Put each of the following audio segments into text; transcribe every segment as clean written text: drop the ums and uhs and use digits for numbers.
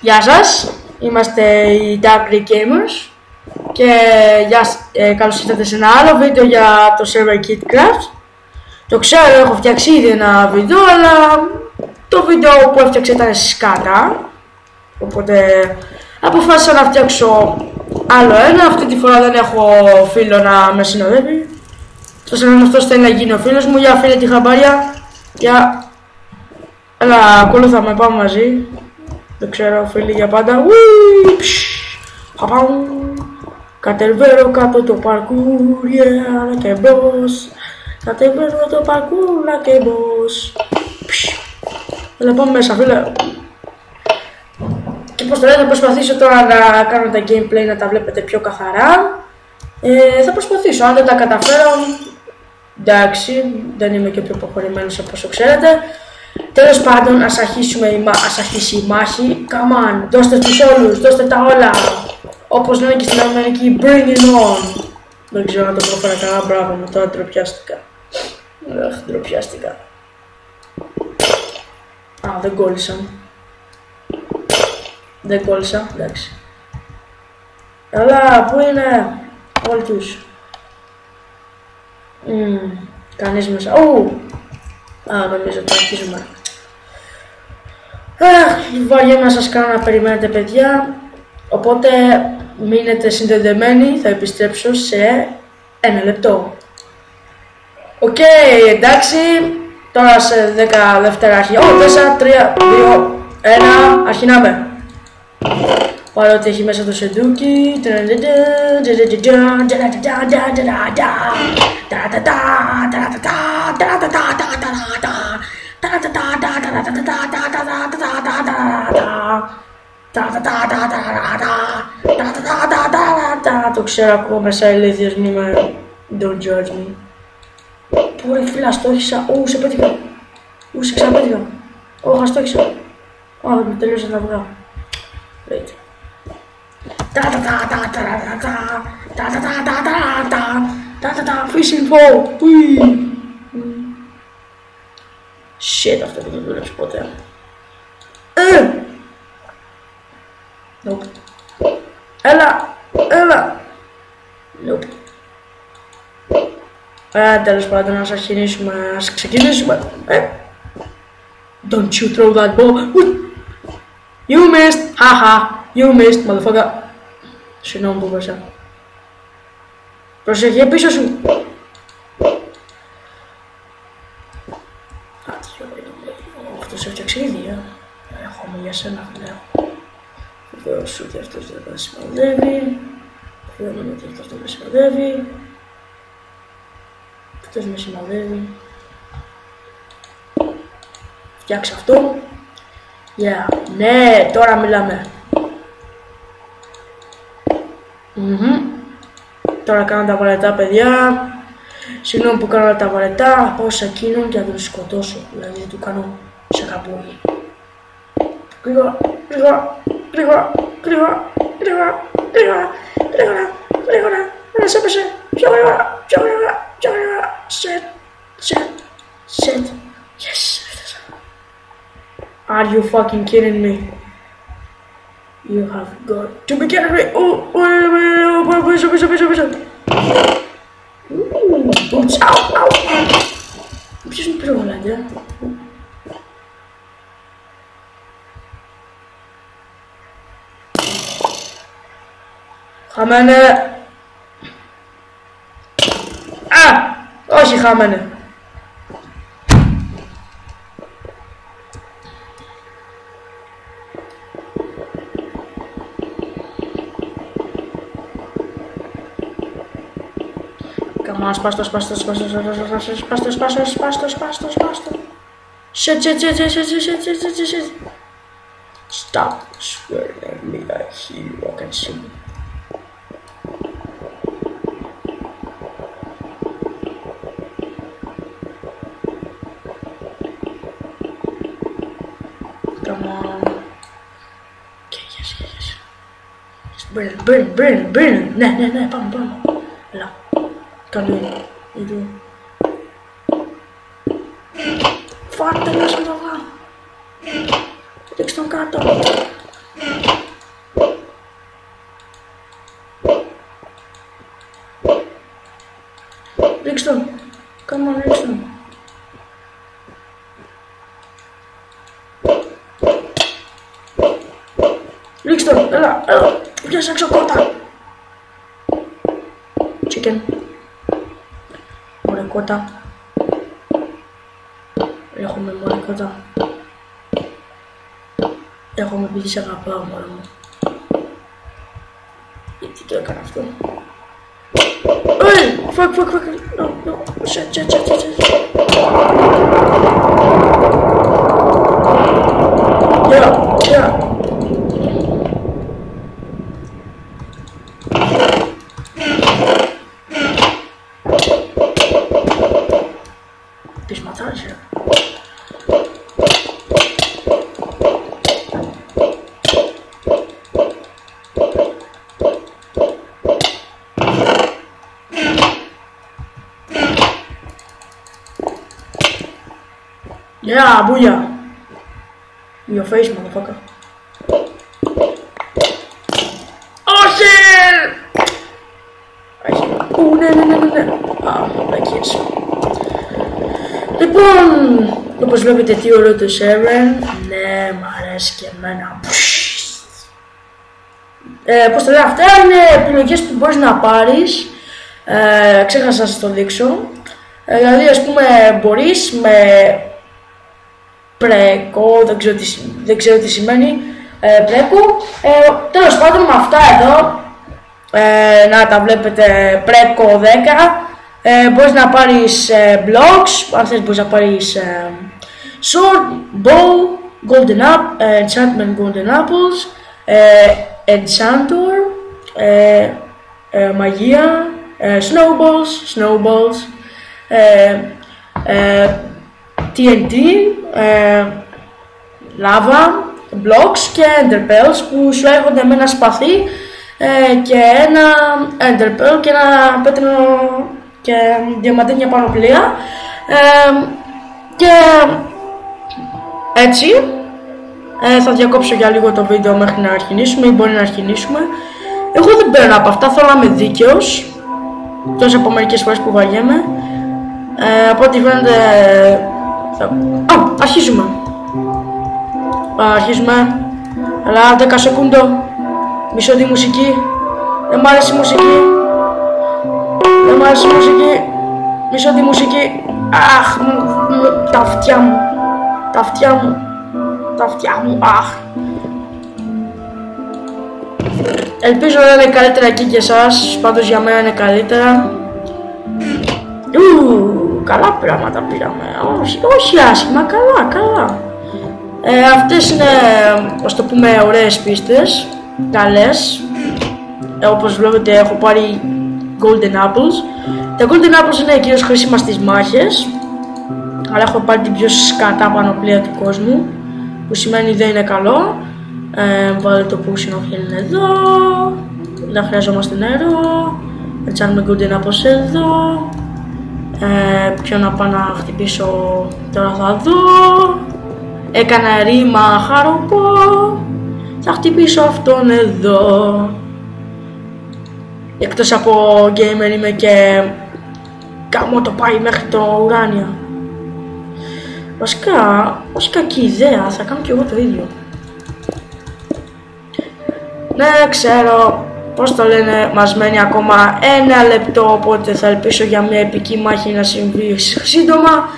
Γεια σας, είμαστε οι Dark Greek Gamers και καλώς ήρθατε σε ένα άλλο βίντεο για το server KitCraft. Το ξέρω, έχω φτιάξει ήδη ένα βίντεο, αλλά το βίντεο που έφτιαξα ήταν σκάτα, οπότε αποφάσισα να φτιάξω άλλο ένα. Αυτή τη φορά δεν έχω φίλο να με συνοδεύει. Αυτός θέλει να γίνει ο φίλος μου. Για φίλε τη χαμπάρια, για... Έλα, ακολούθαμε, πάμε μαζί. Δεν ξέρω, φίλοι για πάντα. Κατεβαίνω κάτω το παρκούρ, yeah, και μπρος. Κατεβαίνω το παρκούρ, και μπρος. Έλα, πάμε μέσα, φίλε. Και πως το λέω, θα προσπαθήσω τώρα να κάνω τα gameplay να τα βλέπετε πιο καθαρά. Θα προσπαθήσω, αν δεν τα καταφέρω, εντάξει, δεν είμαι και πιο προχωρημένος από όσο ξέρετε. Τέλος πάντων, ας αρχίσει η μάχη. Come on, δώστε τους όλους, δώστε τα όλα. Όπως λένε και στην Αμερική, bring it on. Δεν ξέρω αν το προφέρα καλά, μπράβο μου, τώρα ντροπιάστηκα. Ντροπιάστηκα. Α, δεν κόλλησα. Δεν κόλλησα, εντάξει. Αλλά, πού είναι όλοι τους. Κανείς μέσα. Α, νομίζω ότι αρχίζουμε. Βαριέμαι να σας κάνω να περιμένετε, παιδιά. Οπότε μείνετε συνδεδεμένοι, θα επιστρέψω σε ένα λεπτό. Οκ, εντάξει. Τώρα σε 10 δεύτερα αρχή. 4, 3, 2, 1, αρχινάμε. Παρότι έχει μέσα το σεντούκι. Το ξέρω, ακούω μέσα ηλίθιος, μη με... Don't judge me. Πού ρε φίλα, στόχισα. Σε πέτυχα. Σε ξαναπέτυχα. Αστόχισα. Δεν μου τελείωσα τα αυγά. Wait. Fishing pole. Shit, αυτό δεν δούλεψε ποτέ. Nope. Έλα. Nope. Τέλος πάντων, ας ξεκινήσουμε. Don't you throw that ball. You missed. Haha. You missed, motherfucker. Συγγνώμη που πέσα. Προσέχε πίσω σου. Αυτός έφτιαξε ήδη, Έχουμε για σένα, φίλε. Βεβαίως ότι αυτός δεν θα σημαδεύει. Φαίνομαι ότι αυτός δεν με σημαδεύει. Αυτός με σημαδεύει. Φτιάξε αυτό. Yeah. Ναι, τώρα μιλάμε. Τώρα κάνω τα βαρετά, παιδιά. Συγγνώμη που κάνω τα βαρετά. Θα πάω σε εκείνον και θα τον σκοτώσω. Δηλαδή θα του κάνω σε καμπούλι. Γρήγορα. Ένας έπεσε. Πιο γρήγορα. Shit. Yes. Are you fucking kidding me? You have got to be kidding me. Πίσω. Ow. Ποιος με πήρε γολάντια. Χαμένε. Όχι χαμένε. Καμά, σπάστο. Shit. Stop swearing at me, I hear you, I can see. Come on. Okay, yes. Burn. Ναι, πάμε. Έλα. Καλή. Ήδη. Fuck, τελειώσαμε το αυγά. Ρίξτε τον κάτω. τον, έλα, βγες έξω κότα. Chicken. Ωραία κότα. Έχουμε μωρέ κότα. Έχουμε πει σε αγαπάω μωρέ μου. Γιατί το έκανα αυτό. Fuck. No. Shit. Yeah. Πεισματάζει. Yeah, booyah. In your face, motherfucker. Oh shit! Ναι. Μαλακίες. Λοιπόν, όπως βλέπετε τι ωραίο το server. Ναι, μ' αρέσει και εμένα. Πώς το λέω, αυτά είναι επιλογές που μπορείς να πάρεις. Ξέχασα να σας το δείξω. Δηλαδή, ας πούμε, μπορείς με πρέκο, δεν ξέρω τι σημαίνει πρέκο. Τέλος πάντων, με αυτά εδώ, να τα βλέπετε, πρέκο 10, μπορείς να πάρεις blocks, αν θες μπορείς να πάρεις sword, bow, golden enchantment golden apples, enchantor, μαγεία, snowballs, TNT, lava, blocks και ender pearls που σου έρχονται με ένα σπαθί και ένα ender pearl και ένα πέτρινο και διαμαντένια πανοπλία και έτσι θα διακόψω για λίγο το βίντεο μέχρι να αρχινήσουμε ή μπορεί να αρχινήσουμε. Εγώ δεν παίρνω από αυτά, θέλω να είμαι δίκαιος τόσο από μερικές φορές που βαριέμαι. Από ό,τι φαίνεται αρχίζουμε. Αλλά 10 σεκούντο. Μισό τη μουσική. Δεν μ' άρεσε η μουσική. Μισό τη μουσική. Αχ, τα αυτιά μου. Αχ. Ελπίζω να είναι καλύτερα εκεί και εσάς. Πάντως για μένα είναι καλύτερα. Καλά πράγματα πήραμε. Όχι άσχημα, καλά. Αυτές είναι, ας το πούμε, ωραίες πίστες. Καλές. Όπως βλέπετε έχω πάρει golden apples. Τα golden apples είναι κυρίως χρήσιμα στις μάχες. Αλλά έχω πάρει την πιο σκατά πανοπλία του κόσμου, που σημαίνει δεν είναι καλό. Βάλε το potion of healing εδώ. Δεν χρειαζόμαστε νερό. Έτσι άνουμε golden apples εδώ. Ποιο να πάω να χτυπήσω τώρα θα δω. Έκανα ρήμα χαροπό. Θα χτυπήσω αυτόν εδώ. Εκτός από gamer είμαι και κάμω το πάει μέχρι το ουράνιο. Βασικά, ως κακή ιδέα θα κάνω και εγώ το ίδιο. Ναι, ξέρω. Πώς το λένε, μας μένει ακόμα 1 λεπτό, οπότε θα ελπίσω για μια επική μάχη να συμβεί σύντομα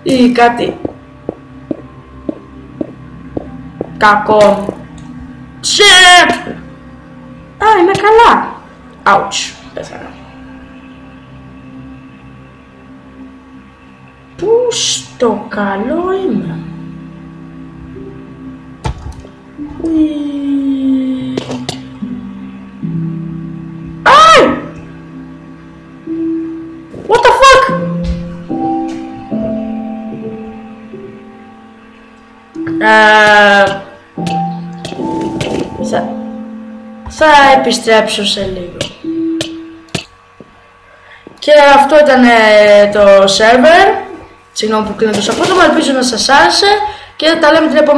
ή κάτι κακό. Shit! Είμαι καλά. Ouch, πέθανα. Πού στο καλό είμαι. What the fuck? Θα επιστρέψω σε λίγο. Και αυτό ήταν το server. Συγγνώμη που κλείνω το απότομα, ελπίζω να σας άρεσε και τα λέμε την επόμενη.